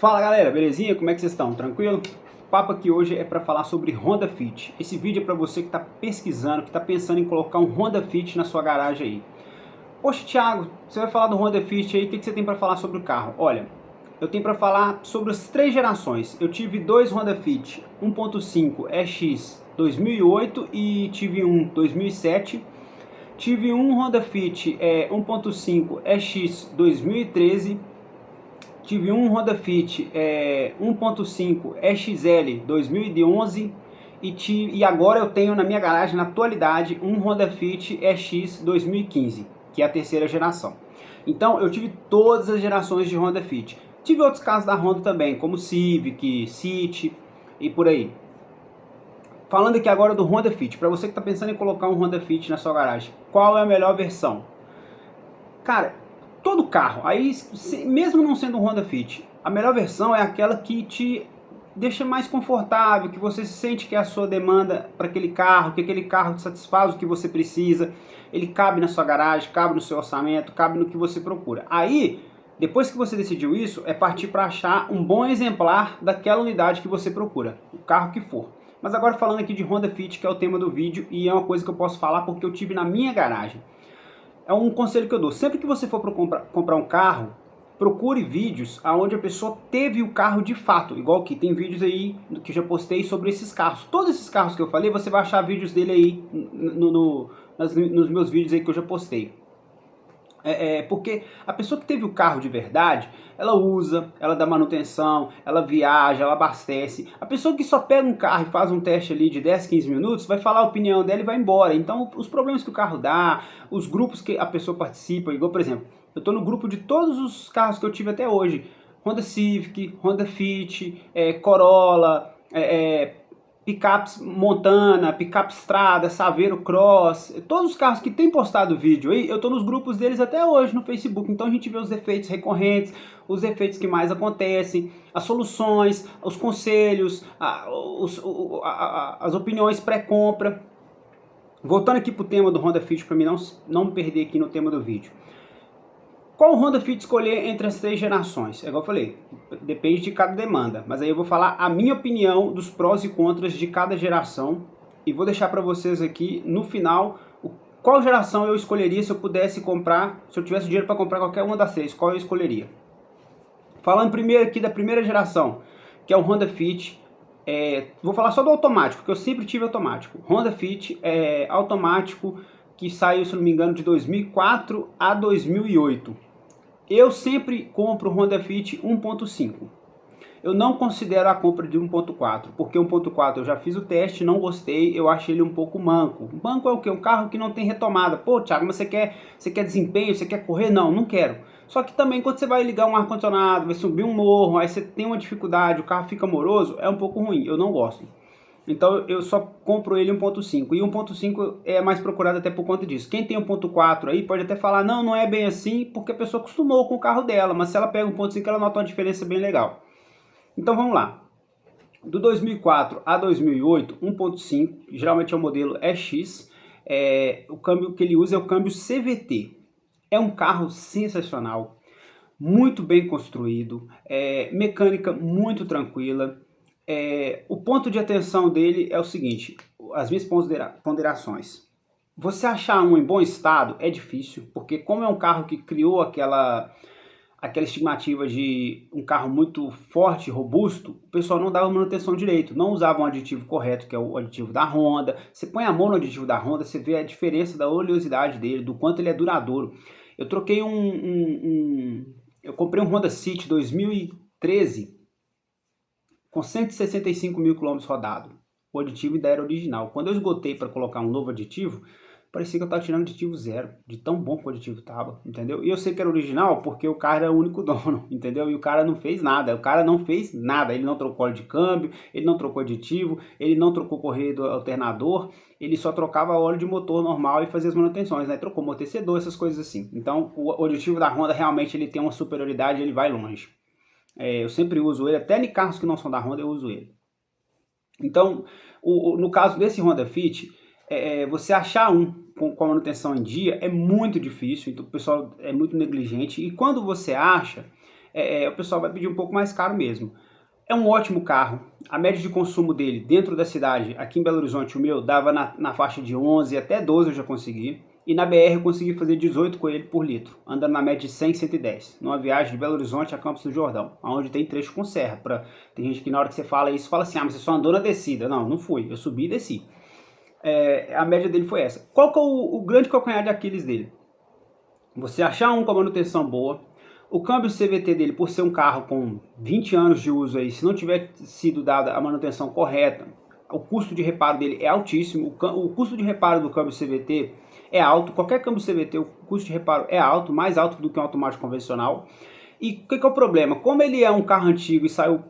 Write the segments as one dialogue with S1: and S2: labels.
S1: Fala galera, belezinha? Como é que vocês estão? Tranquilo? O papo aqui hoje é para falar sobre Honda Fit. Esse vídeo é para você que está pesquisando, que está pensando em colocar um Honda Fit na sua garagem aí. Poxa, Thiago, você vai falar do Honda Fit aí, o que você tem para falar sobre o carro? Olha, eu tenho para falar sobre as três gerações. Eu tive dois Honda Fit 1.5 EX 2008 e tive um 2007. Tive um Honda Fit 1.5 EX 2013. Tive um Honda Fit 1.5 EXL 2011 e agora eu tenho na minha garagem, na atualidade, um Honda Fit EX 2015, que é a terceira geração. Então eu tive todas as gerações de Honda Fit. Tive outros carros da Honda também, como Civic, City e por aí. Falando aqui agora do Honda Fit, para você que está pensando em colocar um Honda Fit na sua garagem, qual é a melhor versão? Cara, todo carro, aí mesmo não sendo um Honda Fit, a melhor versão é aquela que te deixa mais confortável, que você sente que é a sua demanda para aquele carro, que aquele carro satisfaz o que você precisa, ele cabe na sua garagem, cabe no seu orçamento, cabe no que você procura. Aí, depois que você decidiu isso, é partir para achar um bom exemplar daquela unidade que você procura, o carro que for. Mas agora falando aqui de Honda Fit, que é o tema do vídeo, e é uma coisa que eu posso falar porque eu tive na minha garagem. É um conselho que eu dou. Sempre que você for comprar um carro, procure vídeos onde a pessoa teve o carro de fato. Igual que tem vídeos aí que eu já postei sobre esses carros. Todos esses carros que eu falei, você vai achar vídeos dele aí nos meus vídeos aí que eu já postei. Porque a pessoa que teve o carro de verdade, ela usa, ela dá manutenção, ela viaja, ela abastece. A pessoa que só pega um carro e faz um teste ali de 10, 15 minutos, vai falar a opinião dela e vai embora. Então, os problemas que o carro dá, os grupos que a pessoa participa, igual, por exemplo, eu estou no grupo de todos os carros que eu tive até hoje. Honda Civic, Honda Fit, Corolla, picapes Montana, picape Strada, Saveiro Cross, todos os carros que tem postado vídeo aí, eu tô nos grupos deles até hoje no Facebook, então a gente vê os defeitos recorrentes, os defeitos que mais acontecem, as soluções, os conselhos, as opiniões pré-compra. Voltando aqui pro tema do Honda Fit, para mim não me perder aqui no tema do vídeo. Qual Honda Fit escolher entre as três gerações? É igual eu falei, depende de cada demanda. Mas aí eu vou falar a minha opinião dos prós e contras de cada geração. E vou deixar para vocês aqui no final qual geração eu escolheria se eu pudesse comprar, se eu tivesse dinheiro para comprar qualquer uma das três, qual eu escolheria. Falando primeiro aqui da primeira geração, que é o Honda Fit. Vou falar só do automático, porque eu sempre tive automático. Honda Fit automático que saiu, se não me engano, de 2004 a 2008. Eu sempre compro o Honda Fit 1.5. Eu não considero a compra de 1.4, porque 1.4 eu já fiz o teste, não gostei, eu achei ele um pouco manco. Manco é o quê? Um carro que não tem retomada. Pô, Thiago, mas você quer desempenho, você quer correr? Não, não quero. Só que também quando você vai ligar um ar-condicionado, vai subir um morro, aí você tem uma dificuldade, o carro fica moroso, é um pouco ruim, eu não gosto. Então eu só compro ele 1.5 e 1.5 é mais procurado até por conta disso. Quem tem 1.4 aí pode até falar, não é bem assim, porque a pessoa acostumou com o carro dela, mas se ela pega 1.5 ela nota uma diferença bem legal. Então vamos lá. Do 2004 a 2008, 1.5, geralmente é o modelo EX, o câmbio que ele usa é o câmbio CVT. É um carro sensacional, muito bem construído, mecânica muito tranquila. O ponto de atenção dele é o seguinte, as minhas ponderações. Você achar um em bom estado é difícil, porque como é um carro que criou aquela estimativa de um carro muito forte, robusto, o pessoal não dava manutenção direito, não usava um aditivo correto, que é o aditivo da Honda. Você põe a mão no aditivo da Honda, você vê a diferença da oleosidade dele, do quanto ele é duradouro. Eu troquei eu comprei um Honda City 2013, com 165 mil quilômetros rodados. O aditivo ainda era original. Quando eu esgotei para colocar um novo aditivo, parecia que eu estava tirando aditivo zero, de tão bom que o aditivo estava, entendeu? E eu sei que era original porque o cara era o único dono, entendeu? E o cara não fez nada, ele não trocou óleo de câmbio, ele não trocou aditivo, ele não trocou correia do alternador, ele só trocava óleo de motor normal e fazia as manutenções, né? Trocou amortecedor, essas coisas assim. Então o aditivo da Honda realmente ele tem uma superioridade, ele vai longe. Eu sempre uso ele, até em carros que não são da Honda eu uso ele. Então, no caso desse Honda Fit, você achar um com a manutenção em dia é muito difícil, então o pessoal é muito negligente. E quando você acha, o pessoal vai pedir um pouco mais caro mesmo. É um ótimo carro, a média de consumo dele dentro da cidade, aqui em Belo Horizonte, o meu, dava na faixa de 11 até 12 eu já consegui. E na BR eu consegui fazer 18 com ele por litro, andando na média de 100, 110, numa viagem de Belo Horizonte a Campos do Jordão, onde tem trecho com serra. Tem gente que na hora que você fala isso, fala assim, ah, mas você só andou na descida. Não, não fui, eu subi e desci. A média dele foi essa. Qual que é o grande calcanhar de Aquiles dele? Você achar um com a manutenção boa, o câmbio CVT dele, por ser um carro com 20 anos de uso aí, se não tiver sido dada a manutenção correta, o custo de reparo dele é altíssimo, o custo de reparo do câmbio CVT é alto, qualquer câmbio CVT, o custo de reparo é alto, mais alto do que um automático convencional. E o que é o problema? Como ele é um carro antigo e saiu,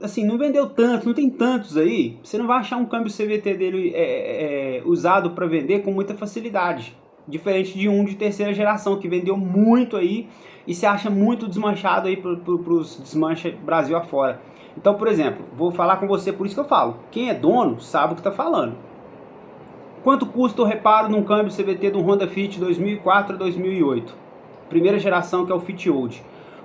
S1: assim, não vendeu tanto, não tem tantos aí, você não vai achar um câmbio CVT dele usado para vender com muita facilidade. Diferente de um de terceira geração, que vendeu muito aí e se acha muito desmanchado aí para os desmancha Brasil afora. Então, por exemplo, vou falar com você, por isso que eu falo, quem é dono sabe o que está falando. Quanto custa o reparo num câmbio CVT do Honda Fit 2004 a 2008? Primeira geração, que é o Fit Old.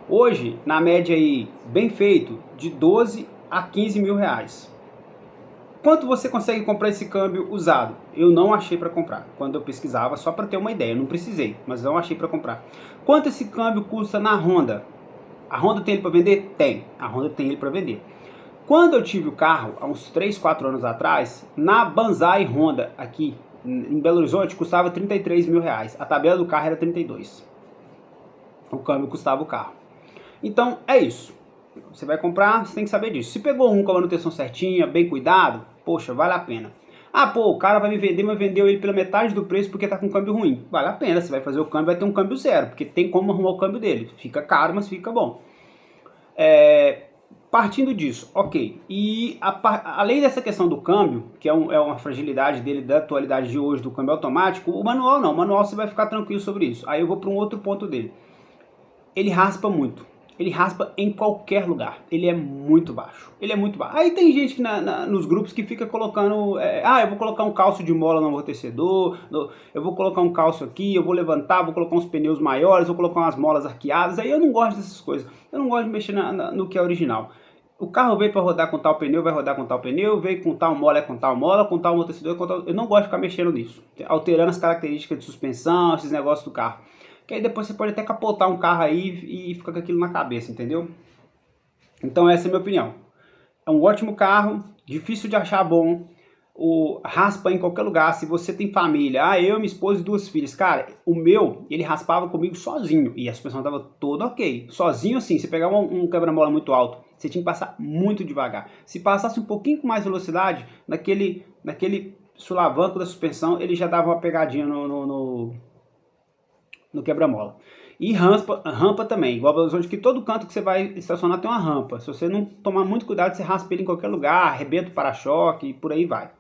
S1: Hoje, na média aí, bem feito, de 12 a 15 mil reais. Quanto você consegue comprar esse câmbio usado? Eu não achei para comprar. Quando eu pesquisava, só para ter uma ideia, eu não precisei, mas não achei para comprar. Quanto esse câmbio custa na Honda? A Honda tem ele para vender? Tem. A Honda tem ele para vender. Quando eu tive o carro, há uns 3, 4 anos atrás, na Banzai Honda, aqui em Belo Horizonte, custava 33 mil reais. A tabela do carro era 32. O câmbio custava o carro. Então, é isso. Você vai comprar, você tem que saber disso. Se pegou um com a manutenção certinha, bem cuidado, poxa, vale a pena. Ah, pô, o cara vai me vender, mas vendeu ele pela metade do preço porque tá com câmbio ruim. Vale a pena, você vai fazer o câmbio, vai ter um câmbio zero, porque tem como arrumar o câmbio dele. Fica caro, mas fica bom. Partindo disso, ok. E além dessa questão do câmbio, que é uma fragilidade dele da atualidade de hoje do câmbio automático, o manual não. O manual você vai ficar tranquilo sobre isso. Aí eu vou para um outro ponto dele. Ele raspa muito. Ele raspa em qualquer lugar. Ele é muito baixo. Ele é muito baixo. Aí tem gente que nos grupos que fica colocando... eu vou colocar um calço de mola no amortecedor, eu vou colocar um calço aqui, eu vou levantar, vou colocar uns pneus maiores, vou colocar umas molas arqueadas. Aí eu não gosto dessas coisas. Eu não gosto de mexer no que é original. O carro veio para rodar com tal pneu, vai rodar com tal pneu, veio com tal mola, com tal mola, com tal amortecedor, com tal... Eu não gosto de ficar mexendo nisso. Alterando as características de suspensão, esses negócios do carro. Que aí depois você pode até capotar um carro aí e ficar com aquilo na cabeça, entendeu? Então essa é a minha opinião. É um ótimo carro, difícil de achar bom, raspa em qualquer lugar. Se você tem família, eu, minha esposa e 2 filhas, cara, o meu, ele raspava comigo sozinho e a suspensão tava toda ok. Sozinho assim, você pegava um quebra-mola muito alto, você tinha que passar muito devagar. Se passasse um pouquinho com mais velocidade, naquele sulavanco da suspensão, ele já dava uma pegadinha no quebra-mola. E rampa também, igual Belo Horizonte, que todo canto que você vai estacionar tem uma rampa. Se você não tomar muito cuidado, você raspa ele em qualquer lugar, arrebenta o para-choque e por aí vai.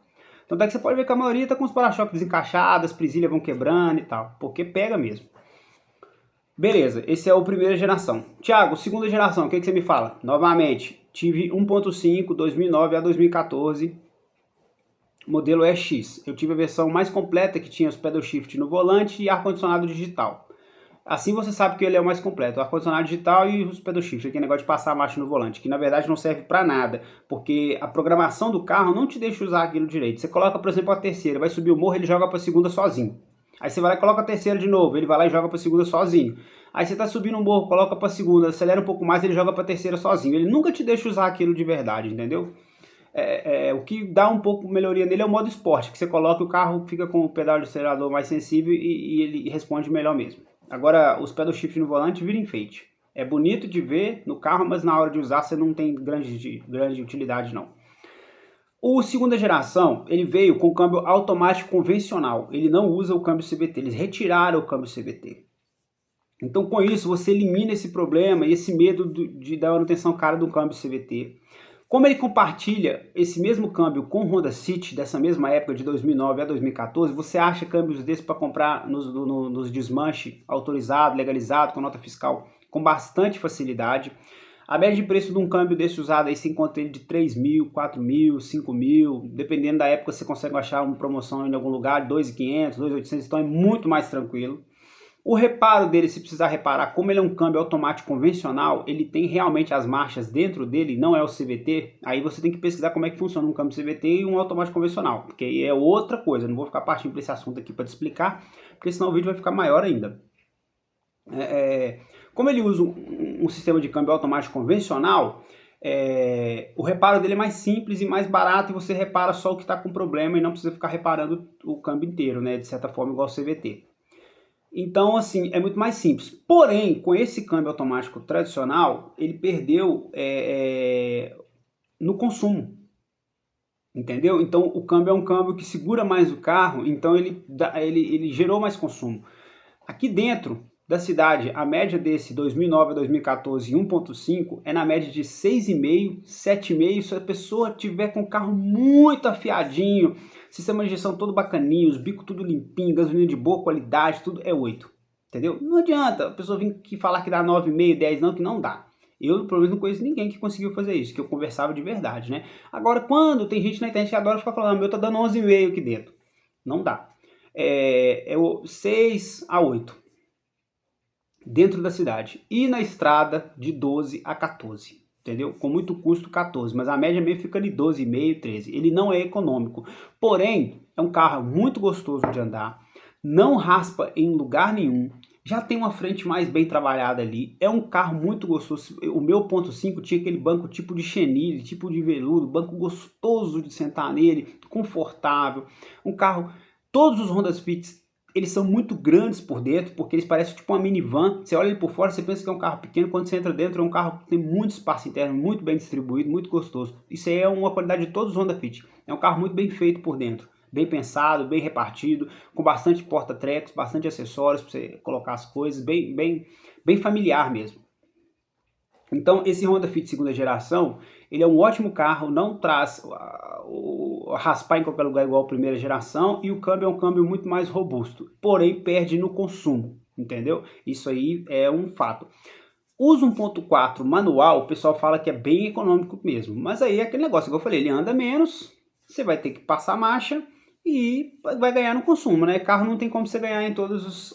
S1: Então é que você pode ver que a maioria está com os para-choques desencaixados, as presilhas vão quebrando e tal, porque pega mesmo. Beleza, esse é o primeira geração. Tiago, segunda geração, o que você me fala? Novamente, tive 1.5, 2009 a 2014, modelo EX. Eu tive a versão mais completa, que tinha os pedal shift no volante e ar-condicionado digital. Assim você sabe que ele é o mais completo, o ar-condicionado digital e os pedal shift, aquele negócio de passar a marcha no volante, que na verdade não serve para nada, porque a programação do carro não te deixa usar aquilo direito. Você coloca, por exemplo, a terceira, vai subir o morro, ele joga para a segunda sozinho. Aí você vai lá e coloca a terceira de novo, ele vai lá e joga para a segunda sozinho. Aí você está subindo o morro, coloca para a segunda, acelera um pouco mais, ele joga para a terceira sozinho. Ele nunca te deixa usar aquilo de verdade, entendeu? O que dá um pouco de melhoria nele é o modo esporte, que você coloca e o carro fica com o pedal de acelerador mais sensível e ele responde melhor mesmo. Agora, os pedal shift no volante viram enfeite. É bonito de ver no carro, mas na hora de usar você não tem grande utilidade não. O segunda geração, ele veio com câmbio automático convencional. Ele não usa o câmbio CVT, eles retiraram o câmbio CVT. Então com isso você elimina esse problema e esse medo de dar manutenção cara do câmbio CVT. Como ele compartilha esse mesmo câmbio com o Honda City dessa mesma época de 2009 a 2014, você acha câmbios desses para comprar nos desmanche autorizado, legalizado, com nota fiscal, com bastante facilidade. A média de preço de um câmbio desse usado aí você encontra ele de 3 mil, 4 mil, 5 mil, dependendo da época você consegue achar uma promoção em algum lugar, 2.500, 2.800, então é muito mais tranquilo. O reparo dele, se precisar reparar, como ele é um câmbio automático convencional, ele tem realmente as marchas dentro dele, não é o CVT, aí você tem que pesquisar como é que funciona um câmbio CVT e um automático convencional, porque aí é outra coisa, não vou ficar partindo para esse assunto aqui para te explicar, porque senão o vídeo vai ficar maior ainda. Como ele usa um sistema de câmbio automático convencional, o reparo dele é mais simples e mais barato, e você repara só o que está com problema e não precisa ficar reparando o câmbio inteiro, né, de certa forma igual ao CVT. Então, assim, é muito mais simples. Porém, com esse câmbio automático tradicional, ele perdeu no consumo, entendeu? Então, o câmbio é um câmbio que segura mais o carro, então ele gerou mais consumo. Aqui dentro da cidade, a média desse 2009 a 2014 1.5 é na média de 6,5, 7,5, se a pessoa tiver com o carro muito afiadinho, sistema de injeção todo bacaninho, os bicos tudo limpinho, gasolina de boa qualidade, tudo é 8, entendeu? Não adianta a pessoa vir aqui falar que dá 9,5, 10 não, que não dá. Eu, pelo menos, não conheço ninguém que conseguiu fazer isso, que eu conversava de verdade, né? Agora, quando tem gente na internet que adora ficar falando, meu tá dando 11,5 aqui dentro, não dá. É 6 a 8 dentro da cidade, e na estrada de 12 a 14, entendeu? Com muito custo 14, mas a média meio fica de 12,5, 13. Ele não é econômico, porém é um carro muito gostoso de andar, não raspa em lugar nenhum, já tem uma frente mais bem trabalhada ali, é um carro muito gostoso. O meu 1.5 tinha aquele banco tipo de chenille, tipo de veludo, banco gostoso de sentar nele, confortável, um carro. Todos os Honda Fit eles são muito grandes por dentro, porque eles parecem tipo uma minivan. Você olha ele por fora, você pensa que é um carro pequeno, quando você entra dentro é um carro que tem muito espaço interno, muito bem distribuído, muito gostoso. Isso aí é uma qualidade de todos os Honda Fit. É um carro muito bem feito por dentro, bem pensado, bem repartido, com bastante porta-trecos, bastante acessórios para você colocar as coisas, bem familiar mesmo. Então, esse Honda Fit segunda geração, ele é um ótimo carro, não traz o raspar em qualquer lugar igual a primeira geração, e o câmbio é um câmbio muito mais robusto, porém perde no consumo, entendeu? Isso aí é um fato. Usa 1.4 manual, o pessoal fala que é bem econômico mesmo, mas aí é aquele negócio que eu falei, ele anda menos, você vai ter que passar marcha e vai ganhar no consumo, né? Carro não tem como você ganhar em todas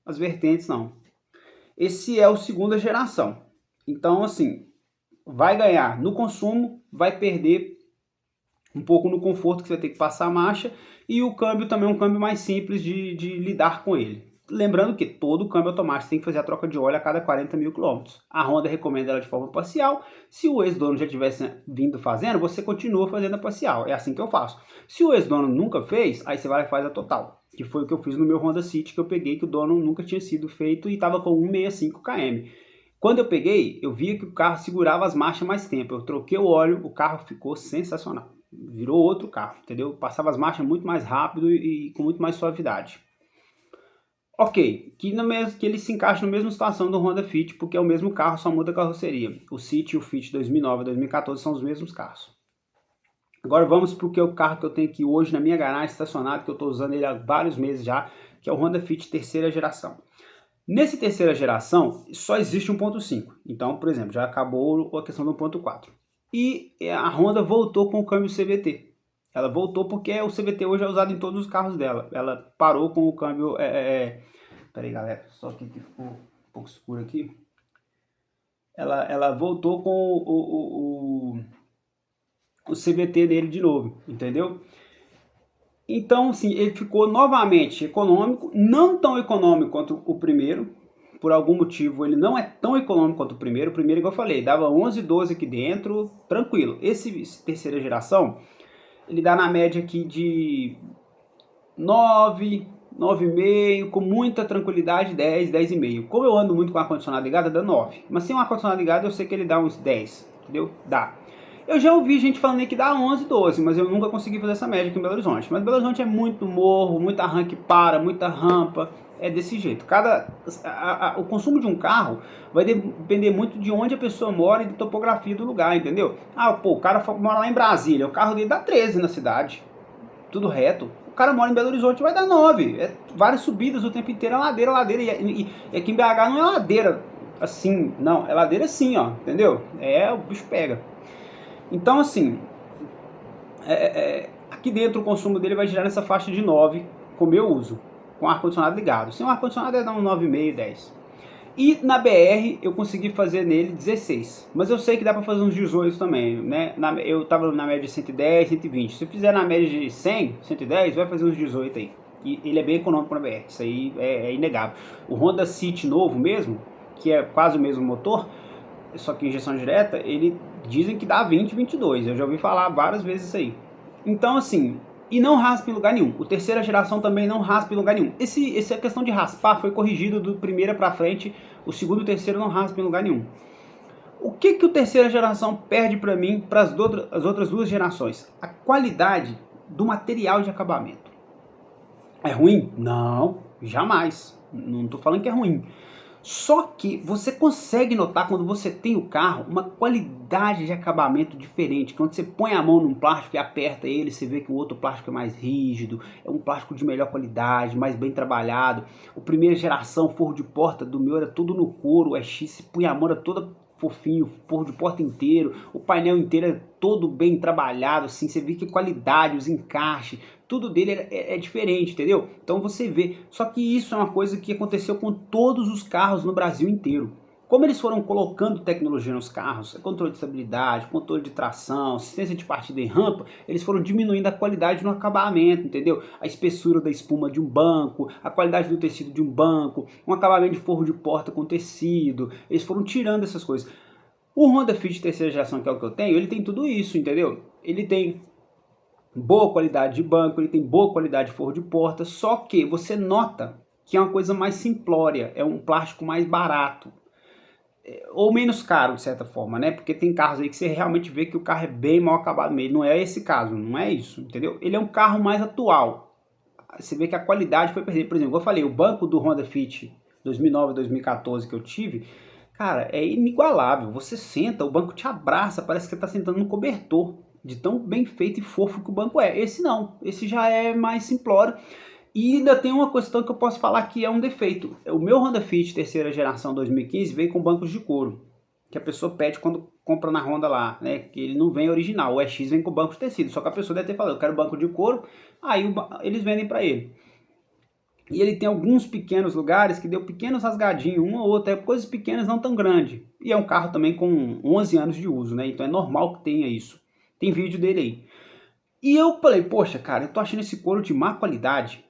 S1: as vertentes, não. Esse é o segunda geração. Então, assim, vai ganhar no consumo, vai perder um pouco no conforto, que você vai ter que passar a marcha, e o câmbio também é um câmbio mais simples de lidar com ele. Lembrando que todo câmbio automático tem que fazer a troca de óleo a cada 40 mil quilômetros. A Honda recomenda ela de forma parcial. Se o ex-dono já tivesse vindo fazendo, você continua fazendo a parcial. É assim que eu faço. Se o ex-dono nunca fez, aí você vai e faz a total. Que foi o que eu fiz no meu Honda City, que eu peguei, que o dono nunca tinha sido feito e estava com 165 km. Quando eu peguei, eu via que o carro segurava as marchas mais tempo. Eu troquei o óleo, o carro ficou sensacional. Virou outro carro, entendeu? Passava as marchas muito mais rápido e com muito mais suavidade. Ok, que ele se encaixa na mesma situação do Honda Fit, porque é o mesmo carro, só muda a carroceria. O City e o Fit 2009 e 2014 são os mesmos carros. Agora vamos para o carro que eu tenho aqui hoje na minha garagem estacionado, que eu estou usando ele há vários meses já, que é o Honda Fit terceira geração. Nesse terceira geração, só existe 1.5. Então, por exemplo, já acabou a questão do 1.4. E a Honda voltou com o câmbio CVT. Ela voltou porque o CVT hoje é usado em todos os carros dela. Ela parou com o câmbio... Pera aí, galera. Só que ficou um pouco escuro aqui. Ela voltou com o CVT dele de novo, entendeu? Então, sim, ele ficou novamente econômico. Não tão econômico quanto o primeiro. Por algum motivo, ele não é tão econômico quanto o primeiro. O primeiro, igual eu falei, dava 11, 12 aqui dentro, tranquilo. Esse terceira geração... ele dá na média aqui de 9, 9,5, com muita tranquilidade 10, 10,5. Como eu ando muito com o ar-condicionado ligado, dá 9. Mas sem o ar-condicionado ligado eu sei que ele dá uns 10, entendeu? Dá. Eu já ouvi gente falando aí que dá 11, 12, mas eu nunca consegui fazer essa média aqui em Belo Horizonte. Mas Belo Horizonte é muito morro, muita arranque para, muita rampa, é desse jeito. O consumo de um carro vai depender muito de onde a pessoa mora e da topografia do lugar, entendeu? O cara mora lá em Brasília, o carro dele dá 13 na cidade, tudo reto. O cara mora em Belo Horizonte, vai dar 9. Várias subidas o tempo inteiro, é ladeira, ladeira. E aqui em BH não é ladeira assim, não, é ladeira assim, ó, entendeu? O bicho pega. Então, assim, aqui dentro o consumo dele vai girar nessa faixa de 9, como eu uso. com o ar-condicionado ligado. Sem o ar-condicionado é dar um 9,5, 10. E na BR eu consegui fazer nele 16, mas eu sei que dá para fazer uns 18 também, né? Eu tava na média de 110, 120. Se eu fizer na média de 100, 110, vai fazer uns 18 aí. E ele é bem econômico na BR, isso aí é inegável. O Honda City novo mesmo, que é quase o mesmo motor, só que injeção direta, ele dizem que dá 20, 22. Eu já ouvi falar várias vezes isso aí. Então assim, e não raspa em lugar nenhum. O terceira geração também não raspa em lugar nenhum. Essa questão de raspar foi corrigido do primeira para frente. O segundo e o terceiro não raspa em lugar nenhum. O que o terceira geração perde para mim para as outras duas gerações? A qualidade do material de acabamento. É ruim? Não, jamais. Não estou falando que é ruim. Só que você consegue notar quando você tem o carro uma qualidade de acabamento diferente. Quando você põe a mão num plástico e aperta ele, você vê que o outro plástico é mais rígido, é um plástico de melhor qualidade, mais bem trabalhado. O primeira geração, forro de porta do meu era tudo no couro, o EX, você punha a mão era toda fofinho, forro de porta inteiro, o painel inteiro é todo bem trabalhado, assim, você vê que qualidade, os encaixes, tudo dele é diferente, entendeu? Então você vê, só que isso é uma coisa que aconteceu com todos os carros no Brasil inteiro. Como eles foram colocando tecnologia nos carros, controle de estabilidade, controle de tração, assistência de partida em rampa, eles foram diminuindo a qualidade no acabamento, entendeu? A espessura da espuma de um banco, a qualidade do tecido de um banco, um acabamento de forro de porta com tecido, eles foram tirando essas coisas. O Honda Fit terceira geração, que é o que eu tenho, ele tem tudo isso, entendeu? Ele tem boa qualidade de banco, ele tem boa qualidade de forro de porta, só que você nota que é uma coisa mais simplória, é um plástico mais barato, ou menos caro de certa forma, né? Porque tem carros aí que você realmente vê que o carro é bem mal acabado mesmo, não é esse caso, não é isso, entendeu? Ele é um carro mais atual, você vê que a qualidade foi perdida. Por exemplo, como eu falei, o banco do Honda Fit 2009, 2014 que eu tive, cara, é inigualável, você senta, o banco te abraça, parece que você está sentando no cobertor, de tão bem feito e fofo que o banco é. Esse não, esse já é mais simplório. E ainda tem uma questão que eu posso falar que é um defeito. O meu Honda Fit terceira geração 2015 veio com bancos de couro, que a pessoa pede quando compra na Honda lá, né? Que ele não vem original, o EX vem com banco de tecido, só que a pessoa deve ter falado, eu quero banco de couro, aí eles vendem para ele. E ele tem alguns pequenos lugares que deu pequenos rasgadinhos, uma ou outra, coisas pequenas, não tão grande. E é um carro também com 11 anos de uso, né? Então é normal que tenha isso. Tem vídeo dele aí. E eu falei, poxa, cara, eu tô achando esse couro de má qualidade.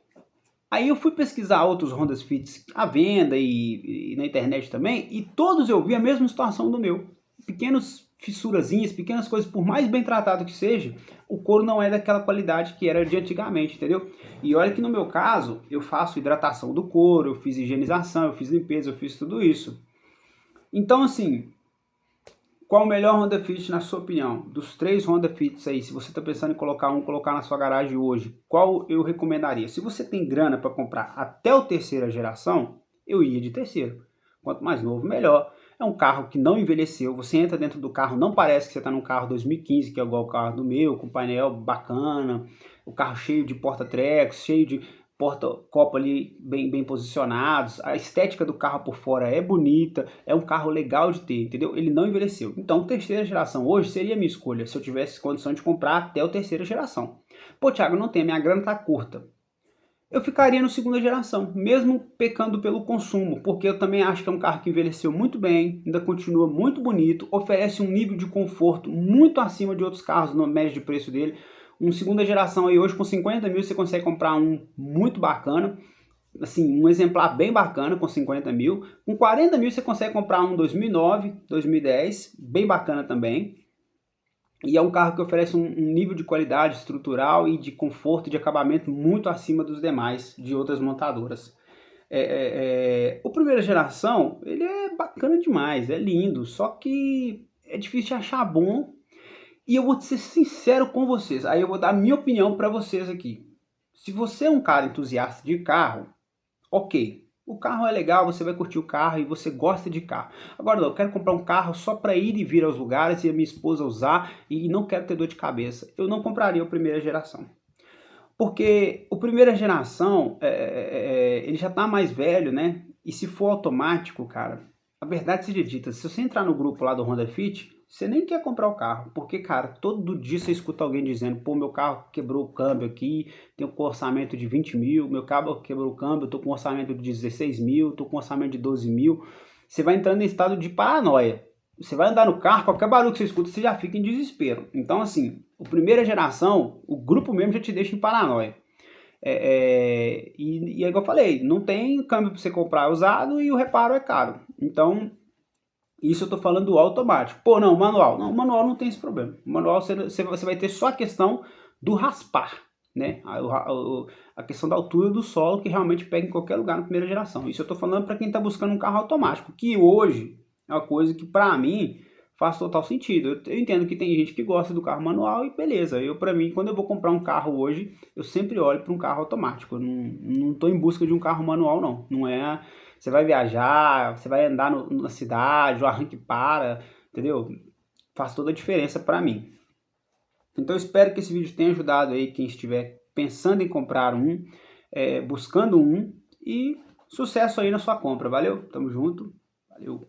S1: Aí eu fui pesquisar outros Honda Fits à venda e na internet também, e todos eu vi a mesma situação do meu. Pequenas fissurazinhas, pequenas coisas, por mais bem tratado que seja, o couro não é daquela qualidade que era de antigamente, entendeu? E olha que no meu caso, eu faço hidratação do couro, eu fiz higienização, eu fiz limpeza, eu fiz tudo isso. Então assim, qual o melhor Honda Fit na sua opinião? Dos 3 Honda Fits aí, se você está pensando em colocar na sua garagem hoje, qual eu recomendaria? Se você tem grana para comprar até o terceira geração, eu ia de terceiro. Quanto mais novo, melhor. É um carro que não envelheceu, você entra dentro do carro, não parece que você está num carro 2015, que é igual o carro do meu, com painel bacana, o carro cheio de porta-trecos, cheio de porta-copo ali bem posicionados, a estética do carro por fora é bonita, é um carro legal de ter, entendeu? Ele não envelheceu. Então, terceira geração hoje seria a minha escolha, se eu tivesse condição de comprar até a terceira geração. Pô, Thiago, não tem, minha grana tá curta. Eu ficaria no segunda geração, mesmo pecando pelo consumo, porque eu também acho que é um carro que envelheceu muito bem, ainda continua muito bonito, oferece um nível de conforto muito acima de outros carros no médio de preço dele. Um segunda geração aí hoje com 50 mil você consegue comprar um muito bacana, assim, um exemplar bem bacana com 50 mil. Com 40 mil você consegue comprar um 2009, 2010, bem bacana também. E é um carro que oferece um nível de qualidade estrutural e de conforto de acabamento muito acima dos demais de outras montadoras. O primeira geração, ele é bacana demais, é lindo, só que é difícil de achar bom. E eu vou ser sincero com vocês, aí eu vou dar a minha opinião para vocês aqui. Se você é um cara entusiasta de carro, ok, o carro é legal, você vai curtir o carro e você gosta de carro. Agora não, eu quero comprar um carro só para ir e vir aos lugares e a minha esposa usar e não quero ter dor de cabeça. Eu não compraria o primeira geração. Porque o primeira geração, ele já está mais velho, né? E se for automático, cara, a verdade seja dita, se você entrar no grupo lá do Honda Fit, você nem quer comprar o carro, porque, cara, todo dia você escuta alguém dizendo, pô, meu carro quebrou o câmbio aqui, tenho com orçamento de 20 mil, meu carro quebrou o câmbio, eu tô com orçamento de 16 mil, tô com orçamento de 12 mil. Você vai entrando em estado de paranoia. Você vai andar no carro, qualquer barulho que você escuta, você já fica em desespero. Então, assim, a primeira geração, o grupo mesmo já te deixa em paranoia. E é igual eu falei, não tem câmbio para você comprar usado e o reparo é caro. Então, isso eu tô falando do automático. Pô, não, manual. Não, o manual não tem esse problema. O manual você vai ter só a questão do raspar, né? A questão da altura do solo que realmente pega em qualquer lugar na primeira geração. Isso eu tô falando para quem tá buscando um carro automático, que hoje é uma coisa que para mim faz total sentido. Eu entendo que tem gente que gosta do carro manual e beleza. Para mim, quando eu vou comprar um carro hoje, eu sempre olho para um carro automático. Eu não tô em busca de um carro manual, não. Não é. Você vai viajar, você vai andar na cidade, o arranque para, entendeu? Faz toda a diferença para mim. Então eu espero que esse vídeo tenha ajudado aí quem estiver pensando em comprar um, buscando um, e sucesso aí na sua compra. Valeu? Tamo junto. Valeu.